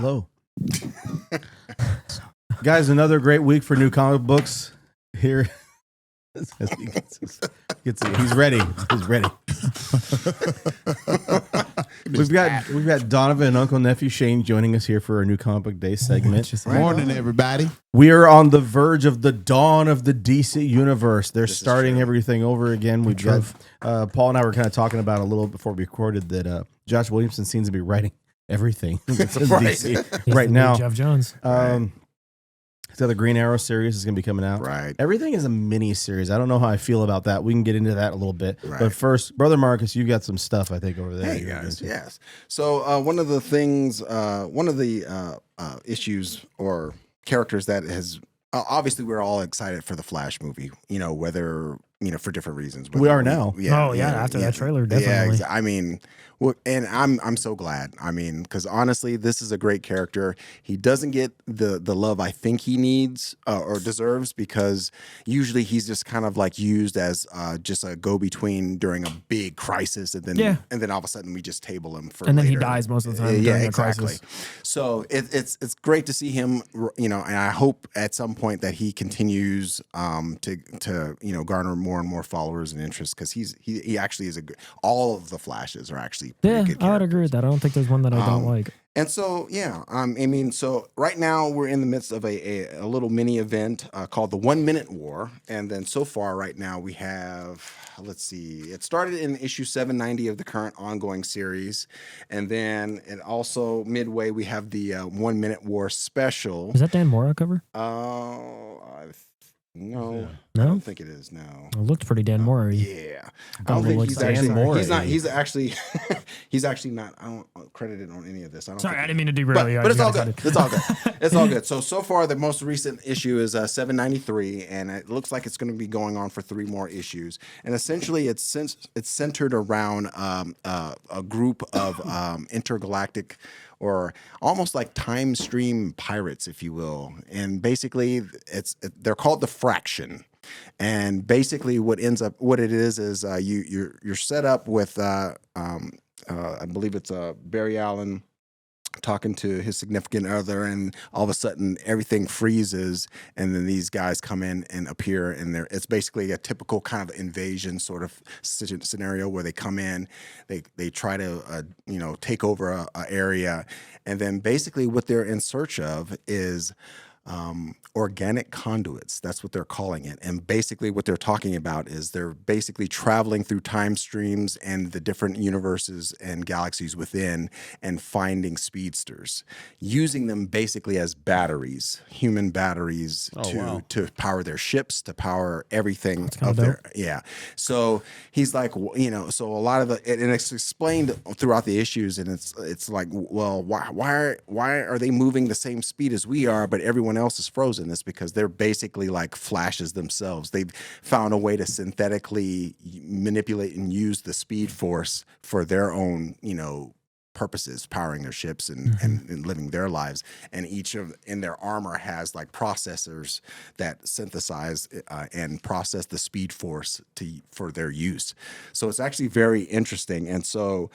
Hello. Guys, another great week for new comic books here. He's ready. He's ready. We've got Donovan and Uncle Nephew Shane joining us here for our new Comic Book Day segment. Morning, everybody. We are on the verge of the dawn of the DC universe. They're starting everything over again. We've got Paul and I were kind of talking about a little before we recorded that Josh Williamson seems to be writing everything that's in DC right now. Jeff Jones. He's got the Green Arrow series is going to be coming out. Right. Everything is a mini series. I don't know how I feel about that. We can get into that a little bit. Right. But first, Brother Marcus, you've got some stuff, I think, over there. Hey, guys. Yes. So one of the things, one of the issues or characters that has, obviously we're all excited for the Flash movie, whether, for different reasons. We are now. After that trailer, definitely. Yeah, I mean, and I'm so glad. I mean, because honestly, this is a great character. He doesn't get the love I think he needs or deserves, because usually he's just kind of like used as just a go-between during a big crisis, and then all of a sudden we just table him for. And then later. he dies most of the time during the crisis. So it's great to see him, and I hope at some point that he continues to garner more and more followers and interest, because he actually is all of the Flashes are actually pretty good characters. I would agree with that. I don't think there's one that I don't like. And so, so right now we're in the midst of a little mini event called the 1 Minute War. And then so far right now we have, let's see, it started in issue 790 of the current ongoing series. And then also midway we have the 1 Minute War special. Is that Dan Mora cover? No, No? I don't think it is. No, It looked pretty Dan Mora. yeah, I don't think he's actually. He's actually not. I don't credit it on any of this. I didn't mean to derail you. But it's all good. It's all good. It's all good. So far, the most recent issue is 793, and it looks like it's going to be going on for 3 more issues. And essentially, it's centered around a group of intergalactic, or almost like time stream pirates, if you will. And basically, they're called the Fraction. And basically, what it is you're set up with I believe it's Barry Allen talking to his significant other, and all of a sudden everything freezes, and then these guys come in and appear, and it's basically a typical kind of invasion sort of scenario where they come in, they try to take over a area, and then basically what they're in search of is organic conduits. That's what they're calling it. And basically what they're talking about is they're basically traveling through time streams and the different universes and galaxies within, and finding speedsters, using them basically as batteries, human batteries, to power their ships, to power everything up there. Yeah. So he's like, so a lot of and it's explained throughout the issues, and it's like, well, why are they moving the same speed as we are, but everyone else is frozen? It's because they're basically like Flashes themselves. They've found a way to synthetically manipulate and use the Speed Force for their own, purposes, powering their ships and living their lives. And each in their armor has like processors that synthesize and process the Speed Force for their use. So it's actually very interesting. And so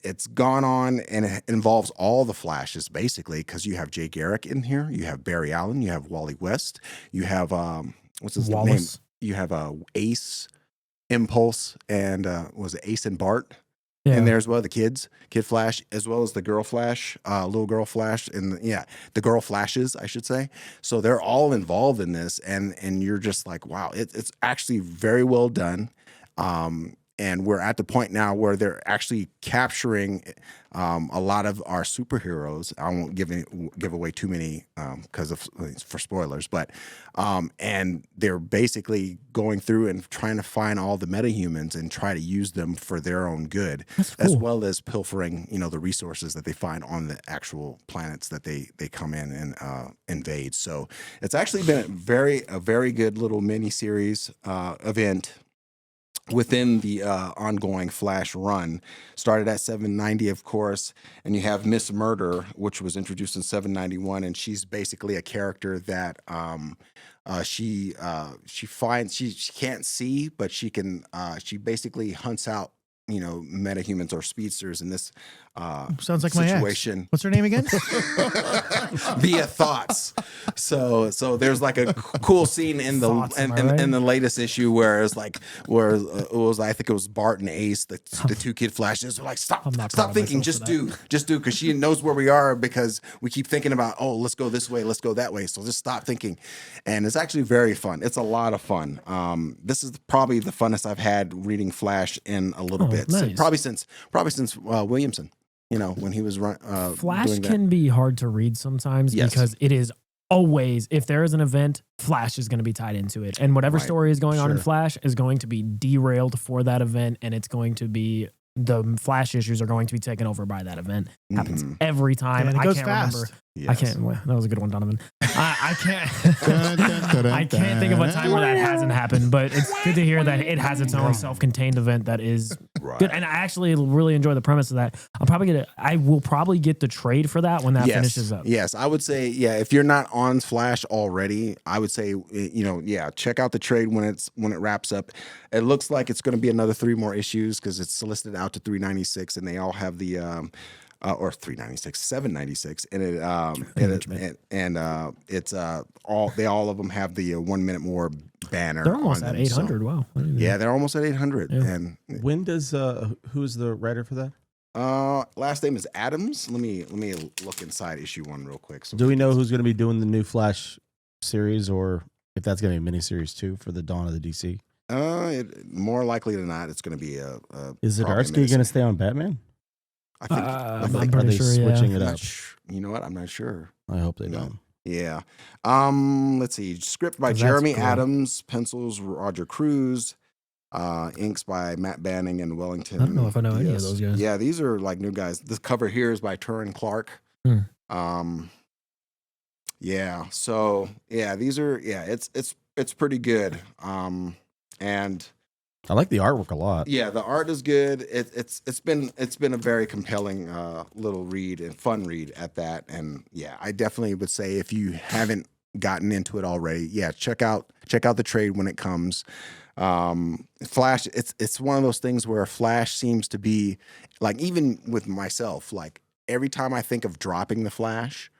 it's gone on, and it involves all the Flashes basically, because you have Jay Garrick in here, you have Barry Allen, you have Wally West, you have what's his name? You have Ace, Impulse, and was it Ace and Bart? Yeah. And there's the Kid Flash, as well as the Girl Flash, little Girl Flash, and the Girl Flashes, I should say. So they're all involved in this, and you're just like, wow, it's actually very well done. And we're at the point now where they're actually capturing a lot of our superheroes. I won't give away too many for spoilers, but and they're basically going through and trying to find all the metahumans and try to use them for their own good, as well as pilfering, the resources that they find on the actual planets that they come in and invade. So it's actually been a very good little mini series event within the ongoing Flash run. Started at 790, of course, and you have Miss Murder, which was introduced in 791, and she's basically a character that she finds she can't see, but she basically hunts out metahumans or speedsters in this Sounds like my situation. ex. What's her name again? Via thoughts. So there's like a cool scene in the Thoughts, am I right? in the latest issue where it was I think it was Bart and Ace, the two kid Flashes are like, stop thinking, just do, because she knows where we are, because we keep thinking about, oh, let's go this way, let's go that way, so just stop thinking. And it's actually very fun. It's a lot of fun. This is probably the funnest I've had reading Flash in a little bit. Nice. Probably since Williamson. When he was Flash doing that. can be hard to read sometimes Yes. because it is always, if there is an event, Flash is going to be tied into it. And whatever Right. story is going on in Sure. Flash is going to be derailed for that event, and it's going to be, the Flash issues are going to be taken over by that event. Happens Mhm. every time. And it I goes can't fast. remember. Yes. I can't. Well, that was a good one, Donovan. I can't. I can't think of a time where that hasn't happened, but it's good to hear that it has its own self-contained event that is Right. good. And I actually really enjoy the premise of that. I will probably get the trade for that when that finishes up. Yes, I would say, if you're not on Flash already, I would say, check out the trade when it wraps up. It looks like it's going to be another 3 more issues because it's solicited out to 396, and they all have the or 396, 796, and it's all of them have the 1 minute more banner. They're almost on at them, 800. So, Wow. yeah, they're almost at 800. Yeah. And When does who's the writer for that? last name is Adams. Let me look inside issue 1 real quick. So Do we know who's going to be doing the new Flash series, or if that's going to be a miniseries too for the Dawn of the DC? More likely than not, it's going to be Is it probably Arsky going to stay on Batman? I think. I'm Are pretty they sure, switching yeah. it I'm up? not you know what? I'm not sure. I hope they No. don't. Yeah. Let's see. Script by 'Cause that's Jeremy cool. Adams, pencils Roger Cruz, inks by Matt Banning and Wellington. I don't know if I know any of Yes. those guys. Yeah, these are like new guys. This cover here is by Turin Clark. Yeah. So these are it's pretty good. And I like the artwork a lot. yeah, the art is good. It's been a very compelling little read and fun read at that. And yeah, I definitely would say if you haven't gotten into it already, check out the trade when it comes. Flash, it's one of those things where Flash seems to be like, even with myself, like every time I think of dropping the Flash,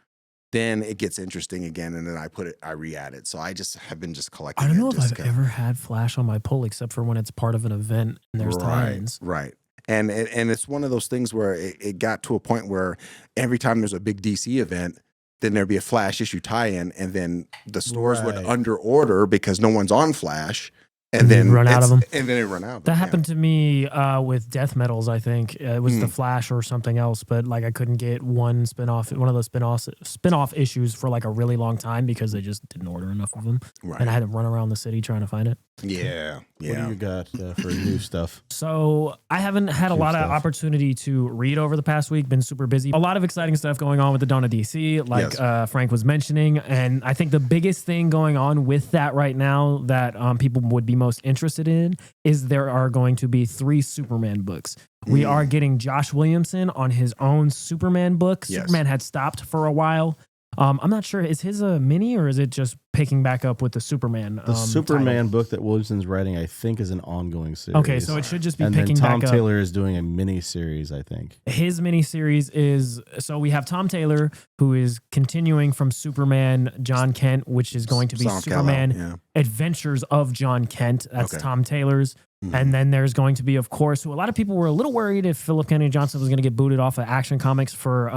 then it gets interesting again, and then I re-add it. So I just have been collecting. I don't know it, if I've ever had Flash on my pull except for when it's part of an event and there's tie-ins. Right. And it's one of those things where it got to a point where every time there's a big DC event, then there'd be a Flash issue tie-in, and then the stores would Right. under order because no one's on Flash, and then run out of them. And then it run out. That happened to me with Death Metals, I think. It was the Flash or something else, but like I couldn't get one of the spin-off issues for like a really long time because they just didn't order enough of them. Right. And I had to run around the city trying to find it. Yeah. What do you got for new stuff? So I haven't had a Cute lot of stuff. opportunity to read over the past week. Been super busy. A lot of exciting stuff going on with the Dawn of DC, like Frank was mentioning. And I think the biggest thing going on with that right now that people would be most interested in is there are going to be 3 Superman books. We are getting Josh Williamson on his own Superman book. Yes. Superman had stopped for a while. I'm not sure. Is his a mini or is it just picking back up with the Superman? The Superman book that Williamson's writing, I think, is an ongoing series. Okay, so it should just be and then picking Tom back up. Taylor is doing a mini series, I think. His miniseries is, so we have Tom Taylor, who is continuing from Superman John Kent, which is going to be Song Superman Callow, Adventures of John Kent. That's Okay. Tom Taylor's. Mhm. And then there's going to be, of course, who a lot of people were a little worried if Philip Kennedy Johnson was going to get booted off of Action Comics for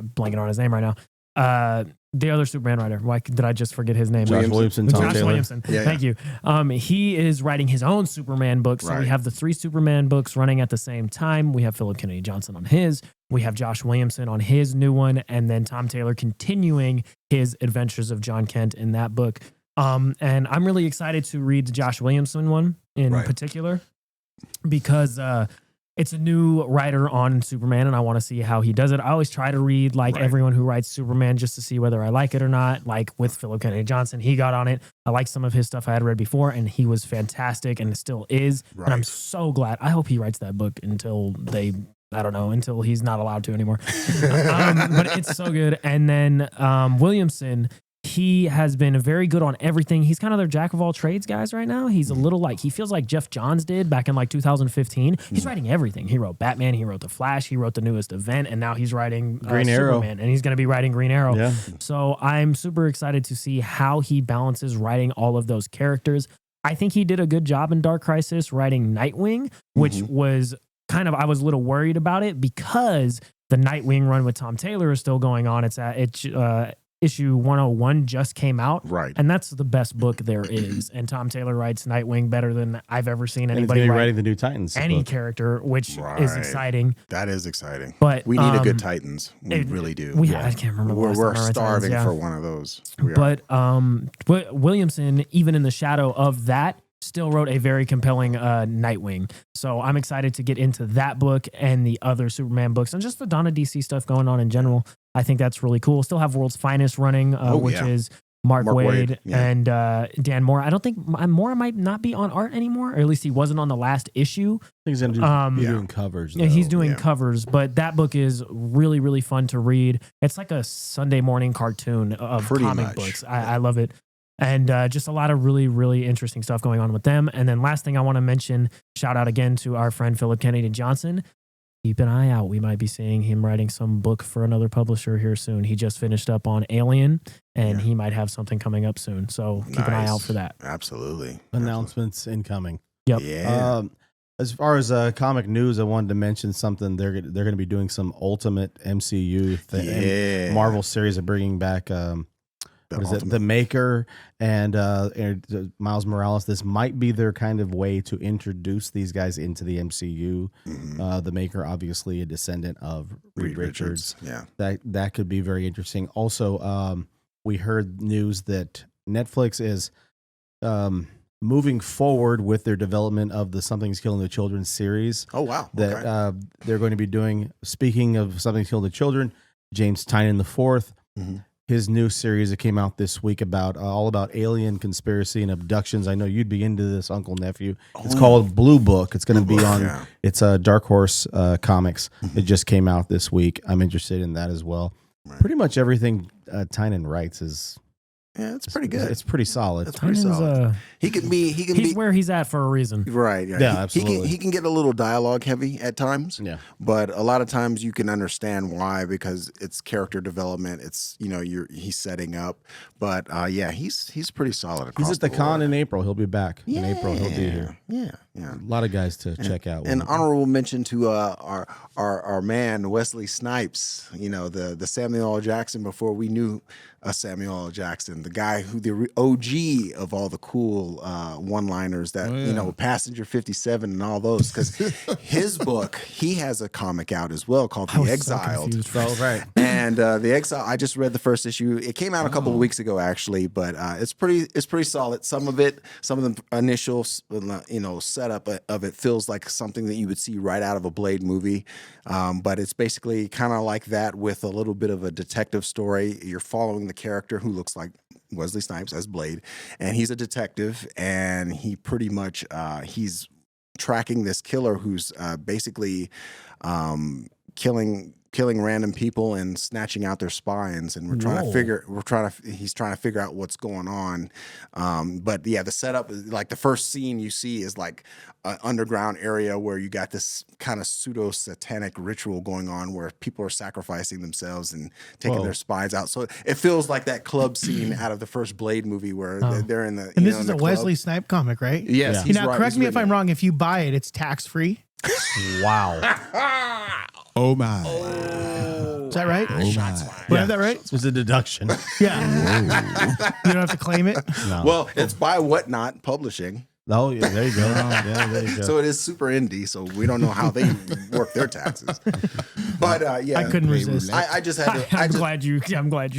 blanking on his name right now. The other Superman writer. Why did I just forget his name? Josh Williamson, Tom Josh Taylor. Williamson. Yeah, Thank you. He is writing his own Superman book. So we Right. have the 3 Superman books running at the same time. We have Philip Kennedy Johnson on his. We have Josh Williamson on his new one. And then Tom Taylor continuing his Adventures of John Kent in that book. And I'm really excited to read the Josh Williamson one in Right. particular because it's a new writer on Superman, and I want to see how he does it. I always try to read like Right. everyone who writes Superman just to see whether I like it or not. Like with Philip Kennedy Johnson, he got on it. I like some of his stuff I had read before, and he was fantastic and still is. And I'm Right. so glad. I hope he writes that book until until he's not allowed to anymore. But it's so good. And then Williamson, he has been very good on everything. He's kind of their jack of all trades guys right now. He's a little like, he feels like Jeff Johns did back in like 2015. He's writing everything. He wrote Batman, he wrote The Flash, he wrote the newest event, and now he's writing Green Arrow. Superman, and he's going to be writing Green Arrow. Yeah. So I'm super excited to see how he balances writing all of those characters. I think he did a good job in Dark Crisis writing Nightwing, which was kind of, I was a little worried about it because the Nightwing run with Tom Taylor is still going on. It's at issue 101 just came out. Right. And that's the best book there is. And Tom Taylor writes Nightwing better than I've ever seen anybody and he's write writing the new Titans any book. character, which is exciting. That is exciting. But we need a good Titans. We really do. I can't remember. We're starving for one of those. But Williamson, even in the shadow of that, still wrote a very compelling Nightwing. So I'm excited to get into that book and the other Superman books and just the Donna DC stuff going on in general. I think that's really cool. Still have World's Finest running, which is Mark Waid and Dan Mora. I don't think Mora might not be on art anymore, or at least he wasn't on the last issue. I think he's going to be doing covers. Yeah, he's doing covers, but that book is really, really fun to read. It's like a Sunday morning cartoon of comic books. I love it. And just a lot of really, really interesting stuff going on with them. And then last thing I want to mention, shout out again to our friend Philip Kennedy Johnson. Keep an eye out. We might be seeing him writing some book for another publisher here soon. He just finished up on Alien, and he might have something coming up soon. So keep an eye out for that. Absolutely. Announcements incoming. Yep. Yeah. As far as comic news, I wanted to mention something. They're going to be doing some Ultimate MCU thing. Marvel series of bringing back The Maker and Miles Morales. This might be their kind of way to introduce these guys into the MCU. The Maker, obviously a descendant of Reed Richards. Yeah, that could be very interesting. Also, we heard news that Netflix is moving forward with their development of the Something's Killing the Children series. Oh wow! That they're going to be doing. Speaking of Something's Killing the Children, James Tynion IV. His new series that came out this week about all about alien conspiracy and abductions. I know you'd be into this, Uncle Nephew. It's called Blue Book. It's going to be on. It's a Dark Horse Comics. It just came out this week. I'm interested in that as well. Right. Pretty much everything Tynion writes is. Yeah, it's pretty good. It's pretty solid. It's pretty solid. He's where he's at for a reason. Right. Yeah, absolutely. He can get a little dialogue heavy at times. Yeah. But a lot of times you can understand why, because it's character development. It's he's setting up. But he's pretty solid. He's at the con in April. He'll be back in April. He'll be here. Yeah. A lot of guys to check out. An honorable mention to our man Wesley Snipes. The Samuel L. Jackson before we knew Samuel L. Jackson, the guy who the OG of all the cool one-liners that Passenger 57 and all those. Because his book, he has a comic out as well called The Exiled. Right. And The Exile, I just read the first issue. It came out a couple of weeks ago actually, but it's pretty solid. Some of the initial setup of it feels like something that you would see right out of a Blade movie, but it's basically kind of like that with a little bit of a detective story. You're following the character who looks like Wesley Snipes as Blade, and he's a detective, and he pretty much he's tracking this killer who's basically killing random people and snatching out their spines, and he's trying to figure out what's going on. But yeah, the setup, like the first scene you see is like an underground area where you got this kind of pseudo satanic ritual going on where people are sacrificing themselves and taking their spines out. So it feels like that club scene out of the first Blade movie where they're in the. And this is a Wesley Snipes comic, right? Yes. Yeah. Now, correct me if I'm wrong. If you buy it, it's tax free. Wow. Oh my. Is that right? Oh my. Do I have that right? It's a deduction. Yeah. You don't have to claim it. No. Well, it's by Whatnot Publishing. Oh, yeah, there you go. Yeah, there you go. So it is super indie, so we don't know how they work their taxes. But I couldn't resist. I just had to. I'm glad you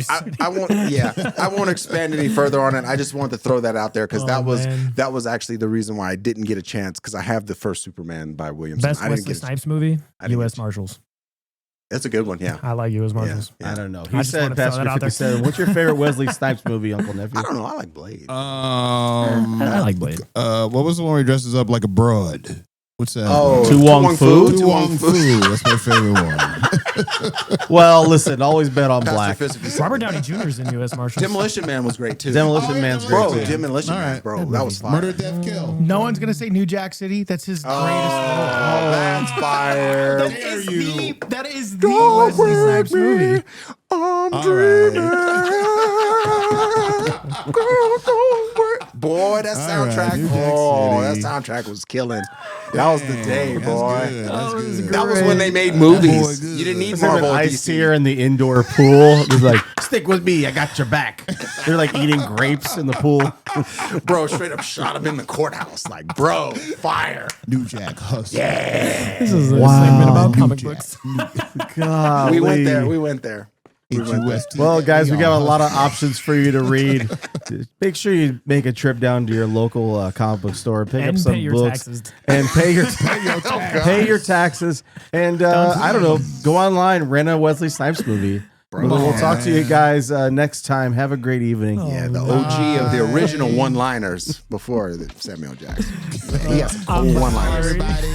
said I won't. Yeah, I won't expand any further on it. I just wanted to throw that out there because that was actually the reason why I didn't get a chance, because I have the first Superman by Williamson. Best Wesley Snipes movie, U.S. Marshals. That's a good one. Yeah, I like U.S. Marshals. Yeah. I don't know. He said Pastor 57. What's your favorite Wesley Snipes movie, Uncle Nephew? I don't know. I like Blade. I like Blade. What was the one where he dresses up like a broad? What's that? Oh, Tu Wong Fu. Tu Wong Fu. That's my favorite one. Well, listen, always bet on black. Pastor Fist, if you- Robert Downey Jr. is in U.S. Marshals. Demolition Man was great too. Demolition Man's great Bro, too. Demolition All Man, right. bro, that was fire. Murder, Death, Kill. No one's gonna say New Jack City. That's his greatest role. Oh, that's fire. That is the Wesley Snipes movie. I'm All dreaming. Boy, that All right, soundtrack. New Jack Oh, that City. soundtrack was killing. That was the day, That's boy. good. That's good. That was when they made Boy, movies. good. You didn't need Is there Marvel an or ice DC. here in the indoor pool? It was like, stick with me, I got your back. They're like eating grapes in the pool. Bro, straight up shot him in the courthouse. Like, bro, fire. New Jack Hustle. This is a Wow. segment about New comic Jack. books. God, We went there. We went there. H-U-S-T. Well, guys, we got a lot of options for you to read. Make sure you make a trip down to your local comic book store, pick And up some pay your books, taxes. and pay your taxes. And I don't know, go online, rent a Wesley Snipes movie. We'll talk to you guys next time. Have a great evening. Yeah, the OG of the original one-liners before Samuel Jackson. He has some cool one-liners. sorry. Everybody.